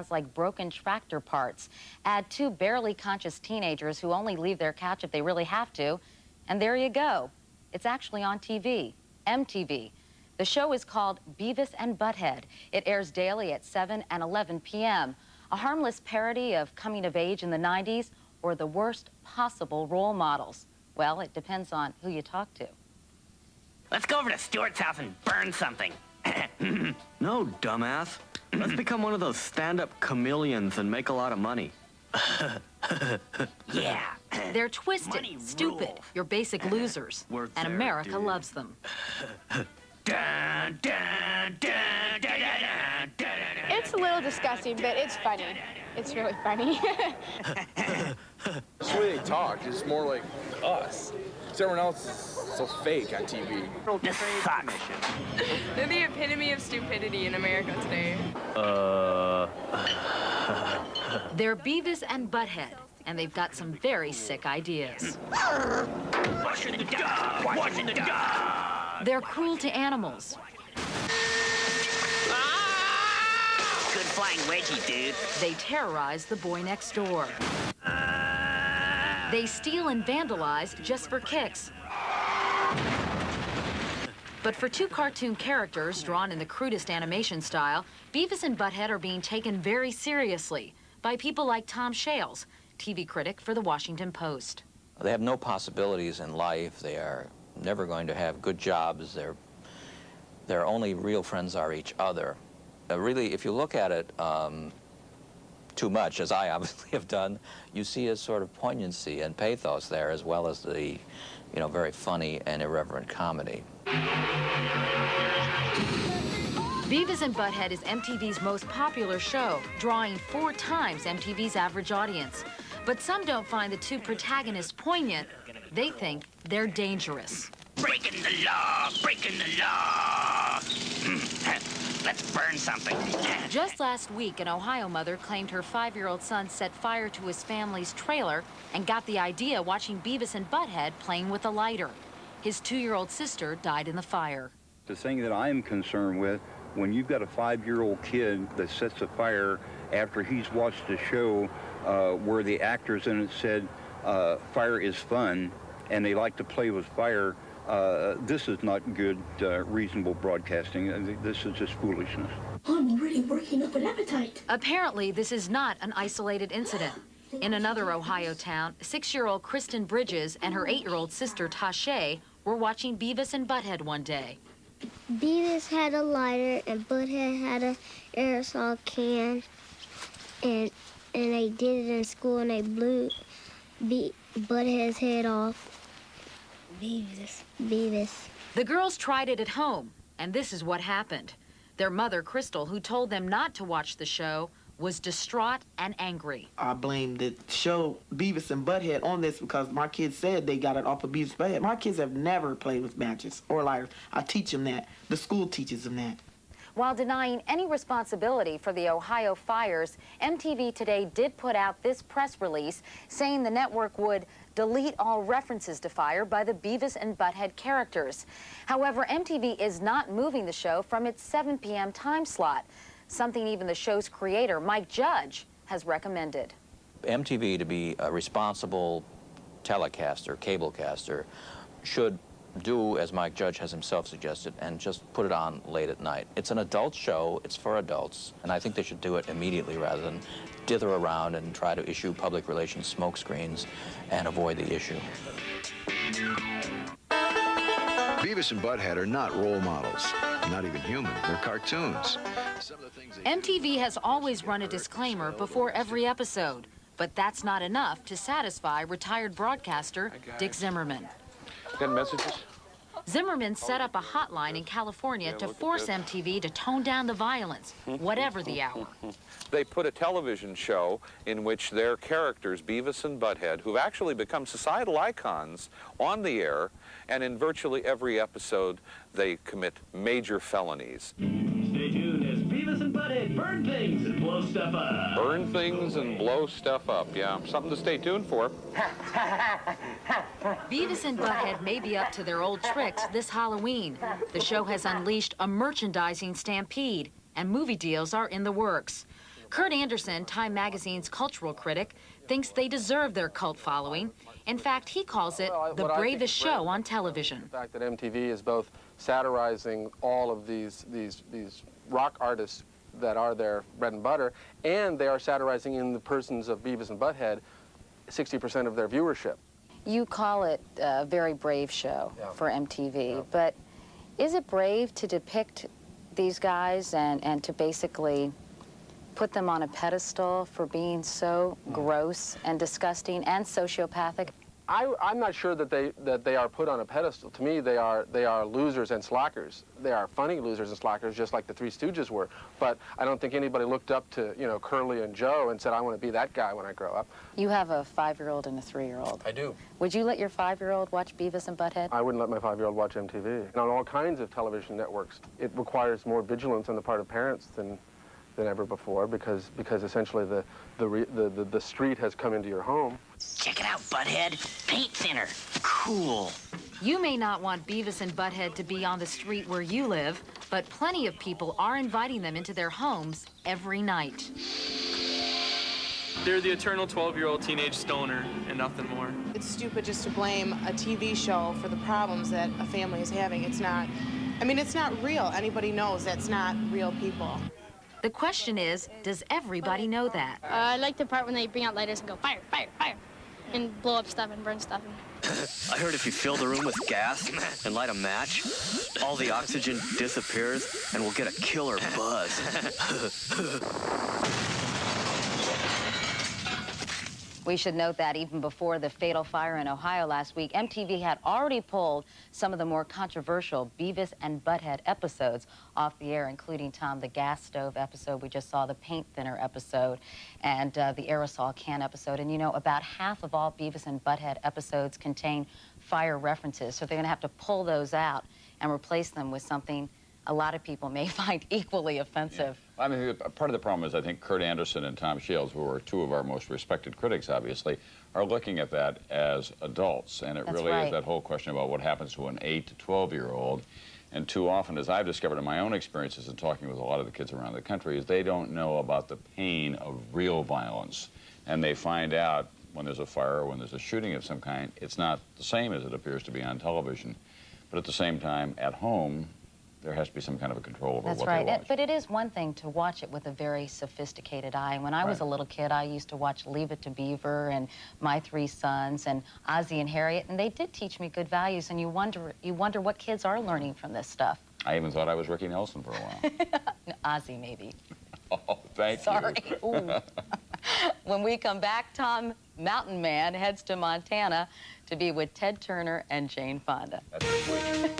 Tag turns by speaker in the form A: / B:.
A: sounds like broken tractor parts. Add two barely conscious teenagers who only leave their couch if they really have to, and there you go. It's actually on TV, MTV. The show is called Beavis and Butthead. It airs daily at 7 and 11 p.m. A harmless parody of coming of age in the 90s or the worst possible role models. Well, it depends on who you talk to.
B: Let's go over to Stuart's house and burn something.
C: No, dumbass. Let's become one of those stand-up chameleons and make a lot of money.
B: Yeah.
A: They're twisted,
B: Money
A: stupid,
B: rules.
A: your basic losers.
C: Worth
A: And
C: there,
A: America
C: dude.
A: loves them.
D: It's a little disgusting, but it's funny. It's really funny.
E: It's the way they talk. It's more like us. Because everyone else is so fake on TV.
B: This sucks.
D: They're the epitome of stupidity in America today.
A: They're Beavis and Butthead, and they've got some very sick ideas.
B: Washing the dog. Washing the dog.
A: They're cruel to animals.
B: Good flying wedgie, dude.
A: They terrorize the boy next door. They steal and vandalize just for kicks. But for two cartoon characters drawn in the crudest animation style, Beavis and Butthead are being taken very seriously by people like Tom Shales, TV critic for the Washington Post.
F: They have no possibilities in life. They are never going to have good jobs. Their only real friends are each other. Really, if you look at it too much, as I obviously have done, you see a sort of poignancy and pathos there, as well as the, very funny and irreverent comedy.
A: Beavis and Butthead is MTV's most popular show, drawing 4 times MTV's average audience. But some don't find the two protagonists poignant. They think they're dangerous.
B: Breaking the law. Breaking the law. Let's burn something.
A: Just last week, an Ohio mother claimed her 5-year-old son set fire to his family's trailer and got the idea watching Beavis and Butthead playing with a lighter. His 2-year-old sister died in the fire.
G: The thing that I'm concerned with, when you've got a 5-year-old kid that sets a fire after he's watched a show where the actors in it said fire is fun and they like to play with fire, this is not good, reasonable broadcasting. This is just foolishness.
H: I'm already working up an appetite.
A: Apparently, this is not an isolated incident. In another Ohio town, 6-year-old Kristen Bridges and her 8-year-old sister Tashay were watching Beavis and Butthead one day.
I: Beavis had a lighter and Butthead had an aerosol can, and they did it in school and they blew Butthead's head off. Beavis.
A: The girls tried it at home, and this is what happened. Their mother, Crystal, who told them not to watch the show, was distraught and angry.
J: I blame the show Beavis and Butthead on this because my kids said they got it off of Beavis and Butthead. My kids have never played with matches or lighters. I teach them that. The school teaches them that.
A: While denying any responsibility for the Ohio fires, MTV today did put out this press release saying the network would delete all references to fire by the Beavis and Butthead characters. However, MTV is not moving the show from its 7 p.m. time slot, something even the show's creator, Mike Judge, has recommended.
F: MTV, to be a responsible telecaster, cablecaster, should do as Mike Judge has himself suggested and just put it on late at night. It's an adult show, it's for adults, and I think they should do it immediately rather than dither around and try to issue public relations smokescreens and avoid the issue.
K: Beavis and Butthead are not role models, not even human. They're cartoons.
A: MTV has always run a disclaimer before every episode, but that's not enough to satisfy retired broadcaster Dick Zimmerman.
L: Got messages?
A: Zimmerman set up a hotline in California to force MTV to tone down the violence, whatever the hour.
L: They put a television show in which their characters, Beavis and Butthead, who've actually become societal icons, on the air, and in virtually every episode, they commit major felonies.
M: Stay tuned as Beavis and Butthead burn things and blow stuff up.
L: Burn things and blow stuff up, yeah. Something to stay tuned for.
A: Beavis and Butthead may be up to their old tricks this Halloween. The show has unleashed a merchandising stampede, and movie deals are in the works. Kurt Anderson, Time magazine's cultural critic, thinks they deserve their cult following. In fact, he calls it the bravest show on television.
N: The fact that MTV is both satirizing all of these rock artists that are their bread and butter, and they are satirizing in the persons of Beavis and Butthead 60% of their viewership.
A: You call it a very brave show for MTV, but is it brave to depict these guys and to basically put them on a pedestal for being so gross and disgusting and sociopathic?
N: I'm not sure that they are put on a pedestal. To me, they are losers and slackers. They are funny losers and slackers, just like the Three Stooges were. But I don't think anybody looked up to, you know, Curly and Joe and said, I want to be that guy when I grow up.
A: You have a 5-year-old and a 3-year-old.
N: I do.
A: Would you let your 5-year-old watch Beavis and Butthead?
N: I wouldn't let my 5-year-old watch MTV. And on all kinds of television networks, it requires more vigilance on the part of parents than ever before, because essentially the street has come into your home.
B: Check it out, Butthead. Paint thinner. Cool.
A: You may not want Beavis and Butthead to be on the street where you live, but plenty of people are inviting them into their homes every night.
O: They're the eternal 12-year-old teenage stoner and nothing more.
P: It's stupid just to blame a TV show for the problems that a family is having. It's not, I mean, it's not real. Anybody knows that's not real people.
A: The question is, does everybody know that?
D: I like the part when they bring out lighters and go, fire, fire, fire, and blow up stuff and burn stuff.
C: I heard if you fill the room with gas and light a match, all the oxygen disappears and we'll get a killer buzz.
A: We should note that even before the fatal fire in Ohio last week, MTV had already pulled some of the more controversial Beavis and Butthead episodes off the air, including, Tom, the gas stove episode. We just saw the paint thinner episode and the aerosol can episode. And, you know, about half of all Beavis and Butthead episodes contain fire references, so they're going to have to pull those out and replace them with something a lot of people may find equally offensive.
Q: Yeah. I mean, part of the problem is I think Kurt Anderson and Tom Shields, who are two of our most respected critics, obviously, are looking at that as adults. And it
A: That's
Q: really
A: right.
Q: is that whole question about what happens to an 8 to 12-year-old. And too often, as I've discovered in my own experiences in talking with a lot of the kids around the country, is they don't know about the pain of real violence. And they find out when there's a fire or when there's a shooting of some kind, it's not the same as it appears to be on television. But at the same time, at home, there has to be some kind of a control over
A: That's
Q: what
A: right.
Q: they watch.
A: But it is one thing to watch it with a very sophisticated eye. When I was a little kid, I used to watch Leave It to Beaver and My Three Sons and Ozzie and Harriet, and they did teach me good values, and you wonder what kids are learning from this stuff.
Q: I even thought I was Ricky Nelson for a while.
A: Ozzie, maybe.
Q: Oh, thank you.
A: Sorry. Ooh. When we come back, Tom, Mountain Man, heads to Montana to be with Ted Turner and Jane Fonda.
Q: That's